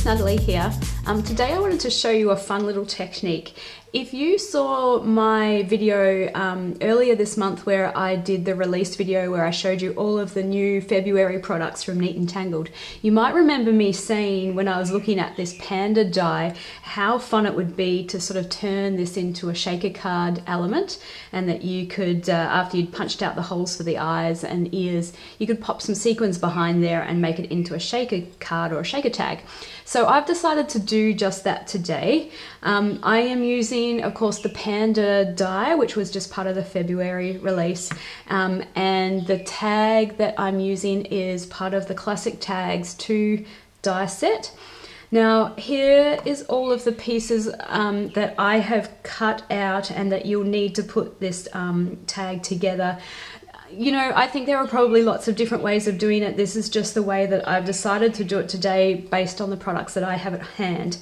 it's Natalie here. Today I wanted to show you a fun little technique. If you saw my video earlier this month where I did the release video where I showed you all of the new February products from Neat and Tangled, you might remember me saying when I was looking at this panda die how fun it would be to sort of turn this into a shaker card element, and that you could, after you'd punched out the holes for the eyes and ears, you could pop some sequins behind there and make it into a shaker card or a shaker tag. So I've decided to do just that today. I am using, of course, the panda die, which was just part of the February release, and the tag that I'm using is part of the Classic Tags 2 die set. Now here is all of the pieces that I have cut out and that you'll need to put this tag together. You know, I think there are probably lots of different ways of doing it. This is just the way that I've decided to do it today based on the products that I have at hand.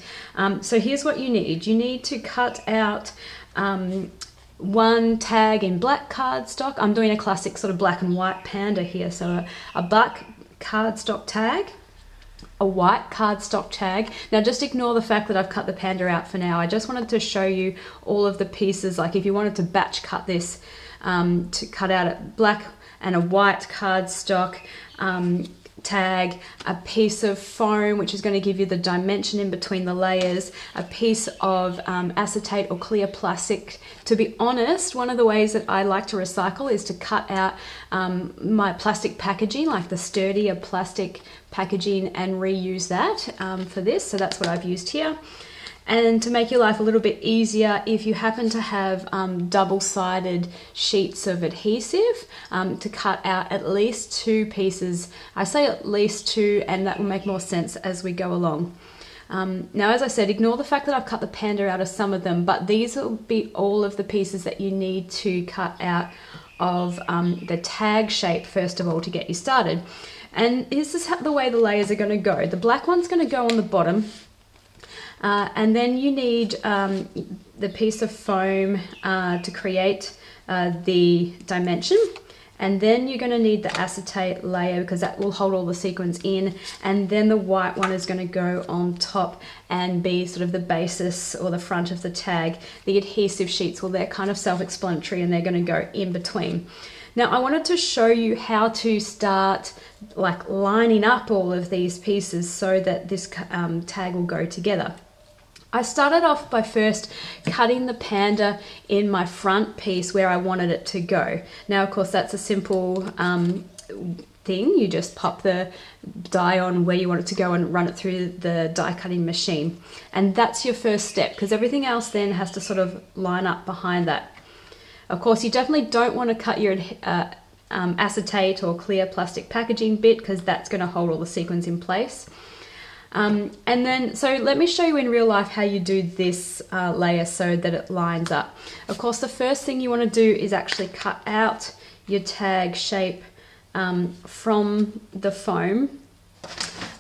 So here's what you need. You need to cut out one tag in black cardstock. I'm doing a classic sort of black and white panda here. So a black cardstock tag, a white cardstock tag. Now just ignore the fact that I've cut the panda out for now. I just wanted to show you all of the pieces. Like if you wanted to batch cut this, to cut out a black and a white cardstock tag, a piece of foam which is going to give you the dimension in between the layers, a piece of acetate or clear plastic. To be honest, one of the ways that I like to recycle is to cut out my plastic packaging, like the sturdier plastic packaging, and reuse that for this. So that's what I've used here. And to make your life a little bit easier, if you happen to have double-sided sheets of adhesive, to cut out at least 2 pieces. I say at least 2, and that will make more sense as we go along. Now, as I said, ignore the fact that I've cut the panda out of some of them, but these will be all of the pieces that you need to cut out of the tag shape, first of all, to get you started. And this is the way the layers are going to go. The black one's going to go on the bottom. And then you need the piece of foam to create the dimension, and then you're going to need the acetate layer because that will hold all the sequins in, and then the white one is going to go on top and be sort of the basis or the front of the tag. The adhesive sheets, well, they're kind of self-explanatory and they're going to go in between. Now I wanted to show you how to start like lining up all of these pieces so that this tag will go together. I started off by first cutting the panda in my front piece where I wanted it to go. Now, of course, that's a simple thing. You just pop the die on where you want it to go and run it through the die cutting machine. And that's your first step, because everything else then has to sort of line up behind that. Of course, you definitely don't want to cut your acetate or clear plastic packaging bit, because that's going to hold all the sequins in place. And then, so let me show you in real life how you do this layer so that it lines up. Of course, the first thing you want to do is actually cut out your tag shape from the foam.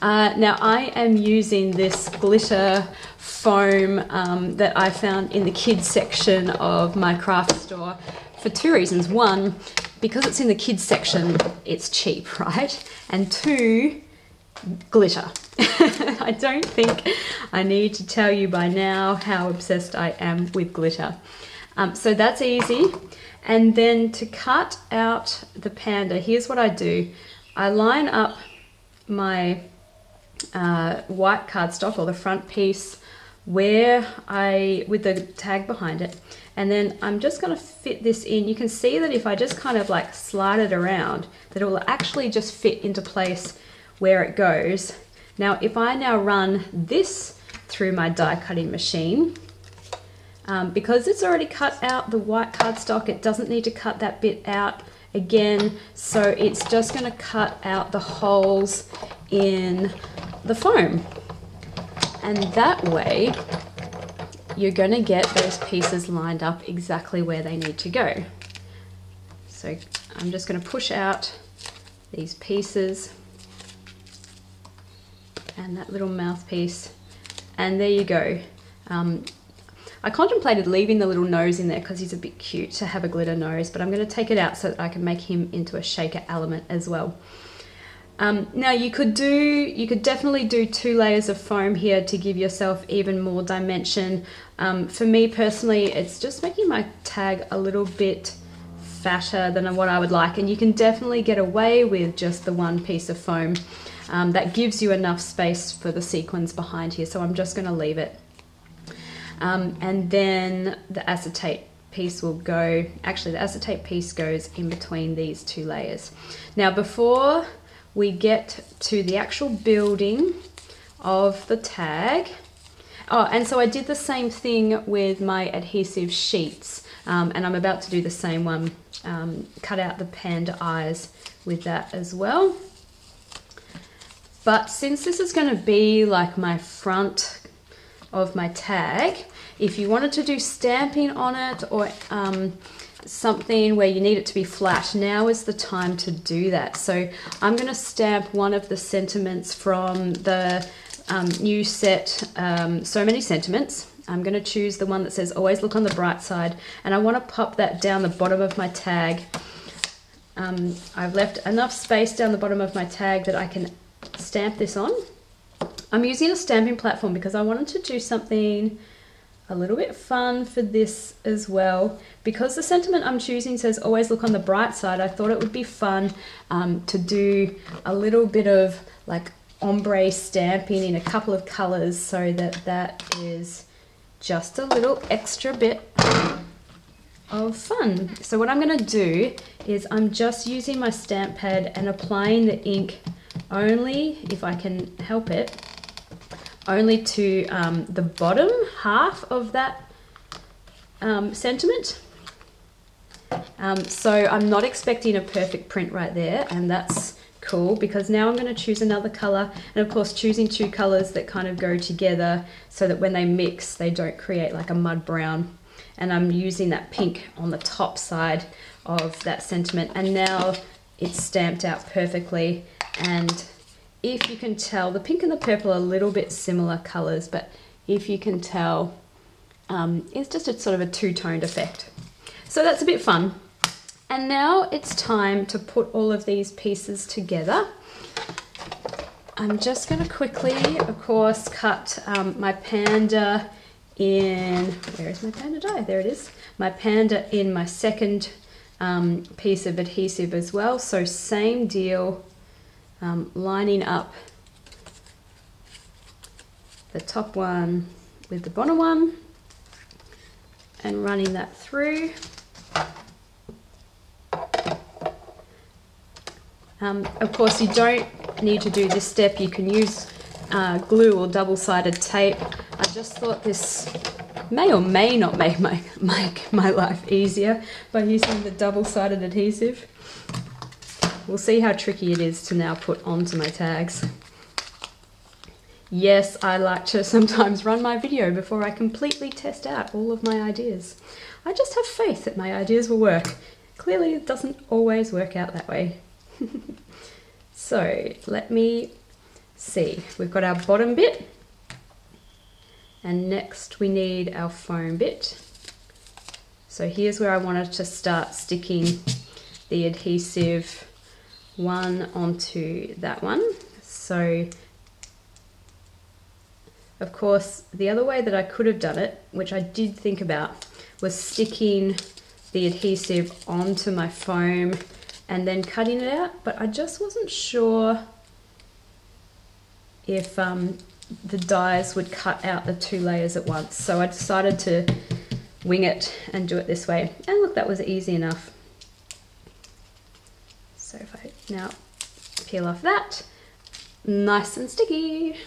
Now I am using this glitter foam that I found in the kids section of my craft store for 2 reasons. One, because it's in the kids section, it's cheap, right? And 2, glitter. I don't think I need to tell you by now how obsessed I am with glitter. So that's easy. And then to cut out the panda, here's what I do. I line up my white cardstock, or the front piece, with the tag behind it. And then I'm just going to fit this in. You can see that if I just kind of like slide it around, that it will actually just fit into place where it goes. Now if I now run this through my die cutting machine, because it's already cut out the white cardstock, it doesn't need to cut that bit out again, so it's just going to cut out the holes in the foam, and that way you're going to get those pieces lined up exactly where they need to go. So I'm just going to push out these pieces and that little mouthpiece, and there you go. I contemplated leaving the little nose in there because he's a bit cute to have a glitter nose, but I'm going to take it out so that I can make him into a shaker element as well. Now you could definitely do 2 layers of foam here to give yourself even more dimension. For me personally, it's just making my tag a little bit fatter than what I would like, and you can definitely get away with just the 1 piece of foam. That gives you enough space for the sequins behind here, so I'm just going to leave it. And then the acetate piece will go, actually the acetate piece goes in between these 2 layers. Now before we get to the actual building of the tag, oh, and so I did the same thing with my adhesive sheets, and I'm about to do the same one, cut out the panda eyes with that as well. But since this is going to be like my front of my tag, if you wanted to do stamping on it, or something where you need it to be flat, now is the time to do that. So I'm going to stamp one of the sentiments from the new set, So Many Sentiments. I'm going to choose the one that says always look on the bright side, and I want to pop that down the bottom of my tag. I've left enough space down the bottom of my tag that I can stamp this on. I'm using a stamping platform because I wanted to do something a little bit fun for this as well. Because the sentiment I'm choosing says always look on the bright side, I thought it would be fun to do a little bit of like ombre stamping in a couple of colors, so that that is just a little extra bit of fun. So what I'm going to do is I'm just using my stamp pad and applying the ink only, if I can help it, only to the bottom half of that sentiment. So I'm not expecting a perfect print right there, and that's cool, because now I'm going to choose another color, and of course choosing 2 colors that kind of go together so that when they mix they don't create like a mud brown. And I'm using that pink on the top side of that sentiment, and now it's stamped out perfectly. And if you can tell, the pink and the purple are a little bit similar colors, but if you can tell, it's just a sort of a 2-toned effect. So that's a bit fun. And now it's time to put all of these pieces together. I'm just going to quickly, of course, cut my panda in, where is my panda die? There it is. My panda in my second piece of adhesive as well. So same deal, lining up the top one with the bottom one and running that through. Of course, you don't need to do this step. You can use glue or double-sided tape. I just thought this may or may not make my life easier by using the double-sided adhesive. We'll see how tricky it is to now put onto my tags. Yes, I like to sometimes run my video before I completely test out all of my ideas. I just have faith that my ideas will work. Clearly, it doesn't always work out that way. So let me see. We've got our bottom bit, and next we need our foam bit. So here's where I wanted to start sticking the adhesive one onto that one. So of course, the other way that I could have done it, which I did think about, was sticking the adhesive onto my foam and then cutting it out, but I just wasn't sure if the dies would cut out the 2 layers at once. So I decided to wing it and do it this way. And look, that was easy enough. So if I now peel off that, nice and sticky.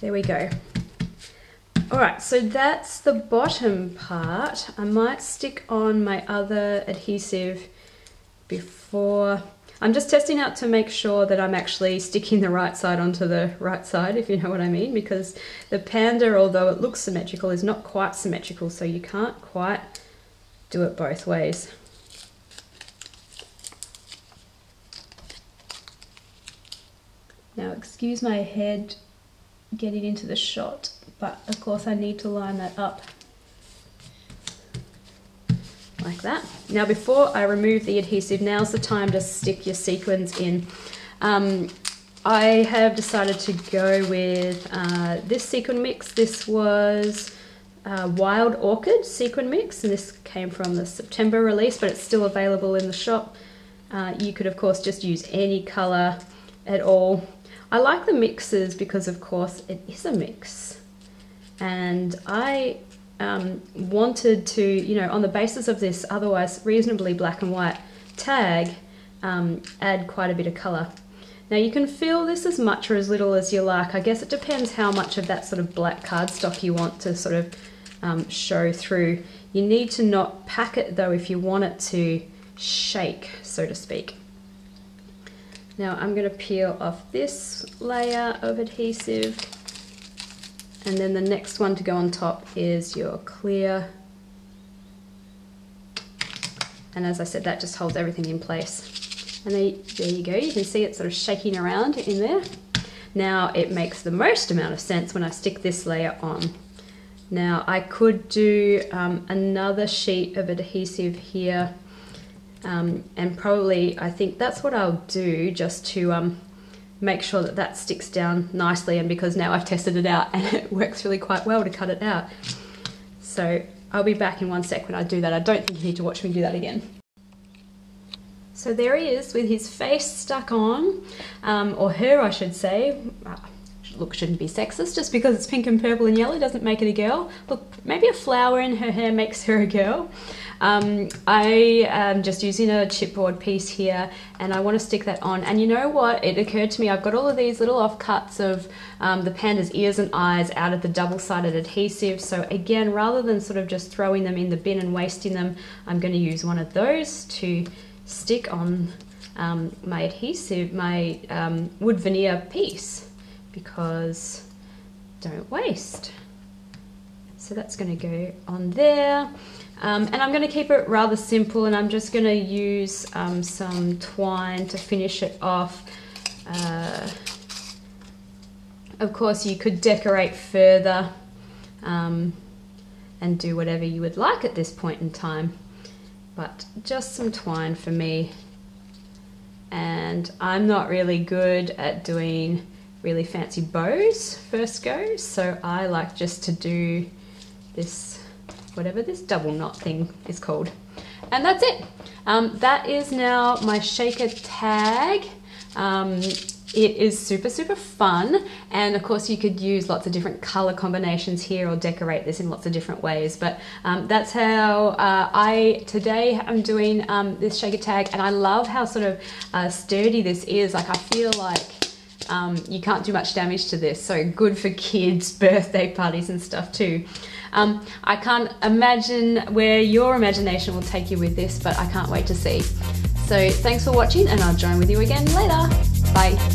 There we go. All right, so that's the bottom part. I might stick on my other adhesive before. I'm just testing out to make sure that I'm actually sticking the right side onto the right side, if you know what I mean, because the panda, although it looks symmetrical, is not quite symmetrical, so you can't quite do it both ways. Now, excuse my head getting into the shot, but of course I need to line that up like that. Now before I remove the adhesive, now's the time to stick your sequins in. I have decided to go with this sequin mix. This was Wild Orchid sequin mix, and this came from the September release, but it's still available in the shop. You could of course just use any color at all. I like the mixes because of course it is a mix, and I wanted to, you know, on the basis of this otherwise reasonably black and white tag, add quite a bit of color. Now you can fill this as much or as little as you like. I guess it depends how much of that sort of black cardstock you want to sort of show through. You need to not pack it though if you want it to shake, so to speak. Now I'm going to peel off this layer of adhesive, and then the next one to go on top is your clear, and as I said, that just holds everything in place. And there you go, you can see it sort of shaking around in there. Now it makes the most amount of sense when I stick this layer on. Now I could do another sheet of adhesive here, and probably I think that's what I'll do, just to make sure that that sticks down nicely, and because now I've tested it out and it works really quite well to cut it out. So I'll be back in one sec when I do that. I don't think you need to watch me do that again. So there he is with his face stuck on, or her I should say. Look, shouldn't be sexist, just because it's pink and purple and yellow doesn't make it a girl. Look, maybe a flower in her hair makes her a girl. I am just using a chipboard piece here, and I want to stick that on. And you know what, it occurred to me, I've got all of these little offcuts of the panda's ears and eyes out of the double-sided adhesive. So again, rather than sort of just throwing them in the bin and wasting them, I'm going to use one of those to stick on my adhesive, my wood veneer piece, because don't waste. So that's going to go on there. And I'm going to keep it rather simple, and I'm just going to use some twine to finish it off. Of course you could decorate further and do whatever you would like at this point in time, but just some twine for me. And I'm not really good at doing really fancy bows first go, so I like just to do this, whatever this double knot thing is called. And that's it. That is now my shaker tag. It is super, super fun. And of course you could use lots of different color combinations here or decorate this in lots of different ways. But that's how today I'm doing this shaker tag. And I love how sort of sturdy this is. Like, I feel like you can't do much damage to this. So good for kids' birthday parties and stuff too. I can't imagine where your imagination will take you with this, but I can't wait to see. So thanks for watching, and I'll join with you again later. Bye.